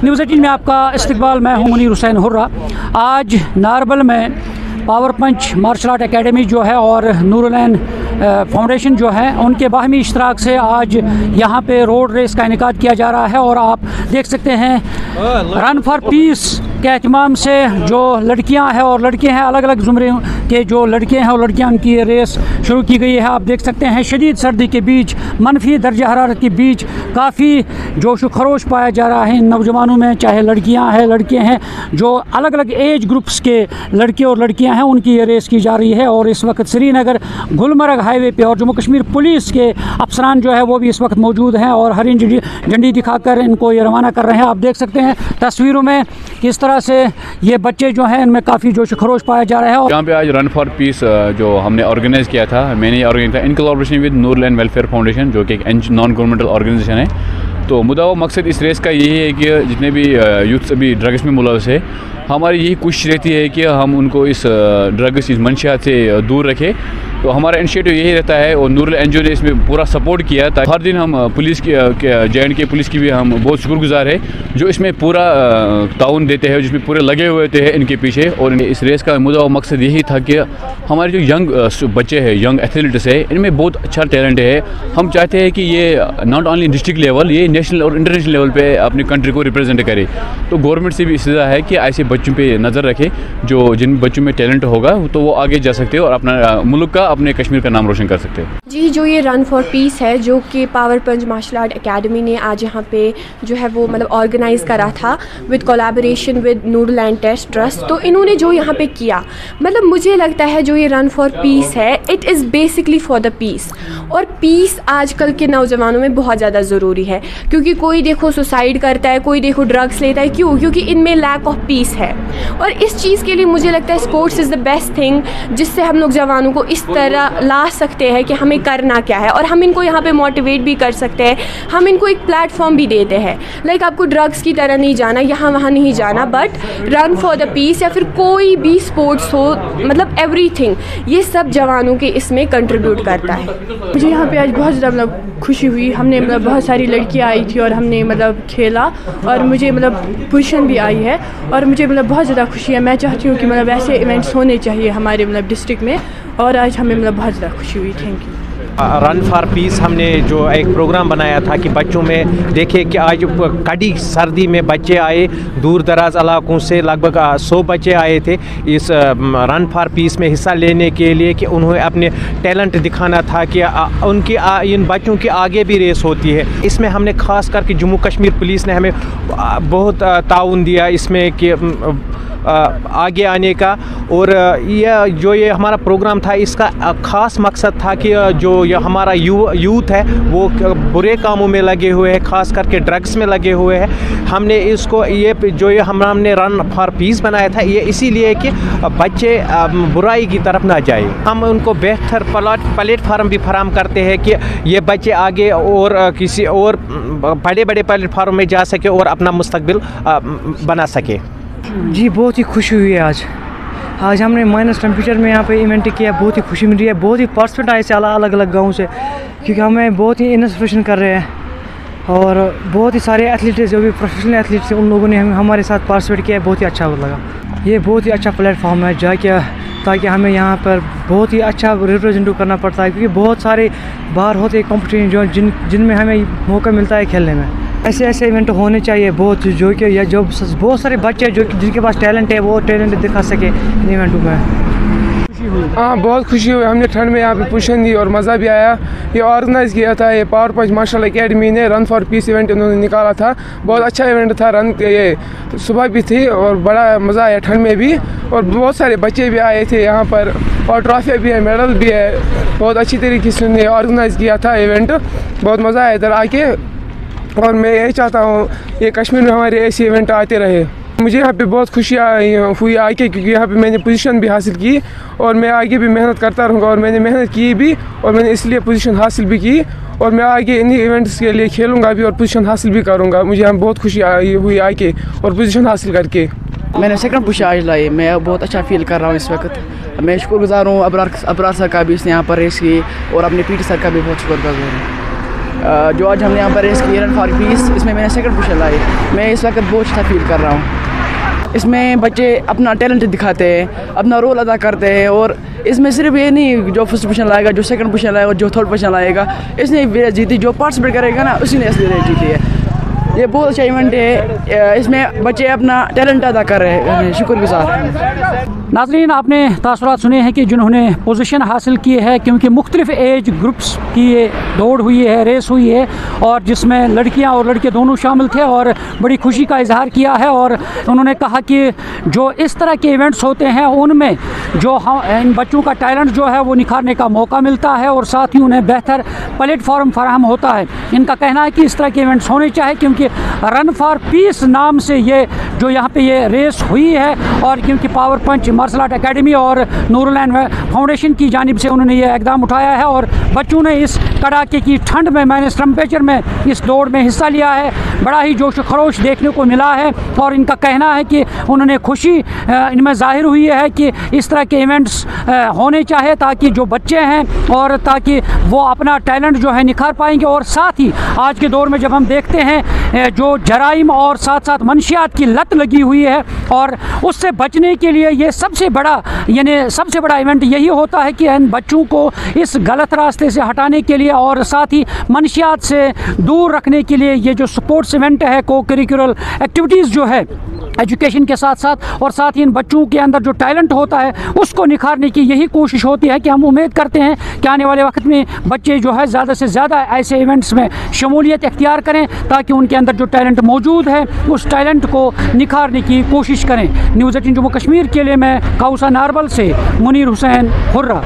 News 18 में आपका इस्तकबाल। मैं हूं मुनीर हुसैन हुर्रा। आज नारबल में पावर पंच मार्शल आर्ट एकेडमी जो है और नूरुलैन फाउंडेशन जो है उनके बाहमी इश्तराक से आज यहाँ पे रोड रेस का इनेकाद किया जा रहा है। और आप देख सकते हैं रन फॉर पीस के एहतमाम से जो लड़कियां हैं और लड़के हैं, अलग अलग ज़ुमरे के जो लड़के हैं और लड़कियां, उनकी रेस शुरू की गई है। आप देख सकते हैं शदीद सर्दी के बीच, मनफी दर्जा हरारत के बीच काफ़ी जोश व खरोश पाया जा रहा है इन नौजवानों में, चाहे लड़कियां हैं लड़के हैं, जो अलग अलग एज ग्रुप्स के लड़के और लड़कियां हैं, उनकी ये रेस की जा रही है। और इस वक्त श्रीनगर गुलमर्ग हाईवे पे और जम्मू कश्मीर पुलिस के अफसरान जो है वो भी इस वक्त मौजूद हैं और हरी झंडी दिखाकर इनको ये रवाना कर रहे हैं। आप देख सकते हैं तस्वीरों में किस तरह से ये बच्चे जो हैं इनमें काफ़ी जोश खरोश पाया जा रहा है। और यहाँ पे आज रन फॉर पीस जो हमने ऑर्गेनाइज़ किया था, मैंने ऑर्गेनाइज किया in collaboration with Noorulain welfare foundation, जो कि एक नॉन गवर्नमेंटल ऑर्गेनाइजेशन है। तो मुद्दा व मकसद इस रेस का यही है कि जितने भी यूथ अभी ड्रग्स में मुलव्वस है, हमारी यही कोशिश रहती है कि हम उनको इस ड्रग्स, इस मंशियात से दूर रखें। तो हमारा इनिशिएटिव यही रहता है और नूरुल एनजीओ ने इसमें पूरा सपोर्ट किया। ताकि हर दिन हम पुलिस की JNK पुलिस की भी हम बहुत शुक्रगुजार है जो इसमें पूरा ताउन देते हैं, जिसमें पूरे लगे हुए थे इनके पीछे। और इस रेस का मुद्दा और मकसद यही था कि हमारे जो यंग बच्चे हैं, यंग एथलीट्स है, इनमें बहुत अच्छा टैलेंट है। हम चाहते हैं कि ये नॉट ओनली डिस्ट्रिक्ट लेवल, ये नेशनल और इंटरनेशनल लेवल पे अपनी कंट्री को रिप्रेजेंट करे। तो गवर्नमेंट से भी इस्तेदा है कि ऐसे बच्चों पे नज़र रखे, जो जिन बच्चों में टैलेंट होगा तो वो आगे जा सकते हैं और अपना मुल्क का, अपने कश्मीर का नाम रोशन कर सकते हैं। जी, जो ये रन फॉर पीस है जो कि पावर पंच मार्शल आर्ट एकेडमी ने आज यहाँ पे जो है वो मतलब ऑर्गेनाइज़ करा था with collaboration with Noorulain test trust. तो इन्होंने जो यहाँ पे किया, मतलब मुझे लगता है जो ये रन फॉर पीस है, it is basically for the peace. और पीस आजकल के नौजवानों में बहुत ज़्यादा ज़रूरी है, क्योंकि कोई देखो सुसाइड करता है, कोई देखो ड्रग्स लेता है। क्यों? क्योंकि इनमें लैक ऑफ पीस है। और इस चीज़ के लिए मुझे लगता है sports is the best thing, जिससे हम लोग जवानों को इस तरह ला सकते हैं कि हमें करना क्या है। और हम इनको यहाँ पे मोटिवेट भी कर सकते हैं, हम इनको एक प्लेटफॉर्म भी देते हैं। लाइक आपको ड्रग्स की तरह नहीं जाना, यहाँ वहाँ नहीं जाना, but run for the peace या फिर कोई भी स्पोर्ट्स हो, मतलब एवरीथिंग, ये सब जवानों के इसमें कंट्रीब्यूट करता है। मुझे यहाँ पे आज बहुत ज़्यादा मतलब खुशी हुई। हमने मतलब बहुत सारी लड़कियाँ आई थी और हमने मतलब खेला और मुझे मतलब पोजीशन भी आई है और मुझे मतलब बहुत ज़्यादा खुशी है। मैं चाहती हूँ कि मतलब ऐसे इवेंट्स होने चाहिए हमारे मतलब डिस्ट्रिक्ट में, और आज हमें मतलब बहुत ज़्यादा खुशी हुई। Thank you. Run for piece हमने जो एक प्रोग्राम बनाया था कि बच्चों में देखे कि आज कड़ी सर्दी में बच्चे आए दूर दराज इलाकों से, लगभग 100 बच्चे आए थे इस रन फॉर पीस में हिस्सा लेने के लिए, कि उन्हें अपने टैलेंट दिखाना था कि उनकी इन बच्चों की आगे भी रेस होती है। इसमें हमने ख़ास करके जम्मू कश्मीर पुलिस ने हमें बहुत ताउन दिया इसमें कि आगे आने का। और ये हमारा प्रोग्राम था, इसका ख़ास मकसद था कि जो ये हमारा यूथ है वो बुरे कामों में लगे हुए हैं, ख़ास करके ड्रग्स में लगे हुए हैं। हमने इसको ये हमने रन फॉर पीस बनाया था, ये इसीलिए कि बच्चे बुराई की तरफ ना जाए। हम उनको बेहतर प्लेटफार्म भी फराहम करते हैं कि ये बच्चे आगे और किसी और बड़े बड़े प्लेटफार्म में जा सके और अपना मुस्तकबिल बना सके। जी, बहुत ही खुशी हुई है आज हमने माइनस टेम्परेचर में यहाँ पे इवेंट किया। बहुत ही खुशी मिल रही है, बहुत ही पार्टिसिपेंट आए से अलग अलग गाँव से, क्योंकि हमें बहुत ही इंस्पिरेशन कर रहे हैं। और बहुत ही सारे एथलीट्स जो भी प्रोफेशनल एथलीट्स हैं उन लोगों ने हमारे साथ पार्टिसिपेट किया है। बहुत ही अच्छा लगा। ये बहुत ही अच्छा प्लेटफॉर्म है जाके, ताकि हमें यहाँ पर बहुत ही अच्छा रिप्रेजेंट करना पड़ता है, क्योंकि बहुत सारे बाहर होते हैं कॉम्पिटिशन जिनमें हमें मौका मिलता है खेलने में। ऐसे इवेंट होने चाहिए बहुत, जो कि या जो बहुत सारे बच्चे जो जिनके पास टैलेंट है वो टैलेंट दिखा सके इन इवेंटों में। हाँ, बहुत खुशी हुई। हमने ठंड में यहाँ पे पोजीशन दी और मज़ा भी आया। ये ऑर्गेनाइज़ किया था ये पावर पंच मार्शल एकेडमी ने, रन फॉर पीस इवेंट उन्होंने निकाला था। बहुत अच्छा इवेंट था। रन ये सुबह भी थी और बड़ा मज़ा आया ठंड में भी, और बहुत सारे बच्चे भी आए थे यहाँ पर, और ट्रॉफी भी है, मेडल भी है। बहुत अच्छी तरीके से उन्होंने ऑर्गेनाइज़ किया था इवेंट, बहुत मज़ा आया इधर आके। और मैं यही चाहता हूँ ये कश्मीर में हमारे ऐसे इवेंट आते रहे। मुझे यहाँ पे बहुत खुशी हुई आके, क्योंकि यहाँ पे मैंने पोजीशन भी हासिल की और मैं आगे भी मेहनत करता रहूँगा। और मैंने मेहनत की भी और मैंने इसलिए पोजीशन हासिल भी की, और मैं आगे इन्हीं इवेंट्स के लिए खेलूँगा भी और पोजीशन हासिल भी करूँगा। मुझे यहाँ बहुत खुशी हुई आके और पोजीशन हासिल करके। मैंने सेकंड पुश आज लाई, मैं बहुत अच्छा फील कर रहा हूँ इस वक्त। मैं शुक्रगुजार हूँ अबरार सर का भी, इसने यहाँ पर रेस की, और अपने PT सर का भी बहुत शुक्रगुजार हूँ। जो आज हमने यहाँ पर रेस की रन फॉर पीस, इसमें मैंने सेकंड पोजीशन लाई। मैं इस वक्त बहुत अच्छा फील कर रहा हूँ। इसमें बच्चे अपना टैलेंट दिखाते हैं, अपना रोल अदा करते हैं, और इसमें सिर्फ ये नहीं जो फर्स्ट पोजीशन लाएगा, जो सेकंड पोजीशन लाएगा, जो थर्ड पोजीशन लाएगा, इसने रेस जीती। जो पार्टिसिपेट करेगा ना, उसी ने असली रेस जीती है। ये बहुत अच्छा इवेंट है, इसमें बच्चे अपना टैलेंट अदा कर रहे हैं, शुक्रगुजार। नाज़रीन, आपने तासुरात सुने हैं कि जिन्होंने पोजीशन हासिल की है, क्योंकि मुख्तलिफ एज ग्रुप्स की ये दौड़ हुई है, रेस हुई है, और जिसमें लड़कियां और लड़के दोनों शामिल थे, और बड़ी खुशी का इजहार किया है। और उन्होंने कहा कि जो इस तरह के इवेंट्स होते हैं उनमें जो इन बच्चों का टैलेंट जो है वो निखारने का मौका मिलता है, और साथ ही उन्हें बेहतर प्लेटफॉर्म फराहम होता है। इनका कहना है कि इस तरह के इवेंट्स होने चाहिए, क्योंकि रन फॉर पीस नाम से ये जो यहाँ पे ये रेस हुई है, और क्योंकि पावर पंच मार्शल आर्ट एकेडमी और नूरुलैन फाउंडेशन की जानिब से उन्होंने ये इक़दाम उठाया है, और बच्चों ने इस कड़ाके की ठंड में माइनस टेम्परेचर में इस दौड़ में हिस्सा लिया है। बड़ा ही जोश खरोश देखने को मिला है, और इनका कहना है कि उन्होंने खुशी इनमें ज़ाहिर हुई है कि इस तरह के इवेंट्स होने चाहिए, ताकि जो बच्चे हैं और ताकि वो अपना टैलेंट जो है निखार पाएंगे। और साथ ही आज के दौर में जब हम देखते हैं जो जराइम और साथ साथ मंशियात की लत लगी हुई है, और उससे बचने के लिए ये सबसे बड़ा इवेंट यही होता है कि इन बच्चों को इस गलत रास्ते से हटाने के लिए और साथ ही मंशियात से दूर रखने के लिए ये जो स्पोर्ट्स इवेंट है, को करिकुलर एक्टिविटीज़ जो है एजुकेशन के साथ साथ, और साथ ही इन बच्चों के अंदर जो टैलेंट होता है उसको निखारने की यही कोशिश होती है। कि हम उम्मीद करते हैं कि आने वाले वक्त में बच्चे जो है ज़्यादा से ज़्यादा ऐसे इवेंट्स में शमूलियत इख्तियार करें, ताकि उनके अंदर जो टैलेंट मौजूद है उस टैलेंट को निखारने की कोशिश करें। न्यूज़ 18 जम्मू कश्मीर के लिए मैं काउसा नारबल से मुनीर हुसैन हुर्रा।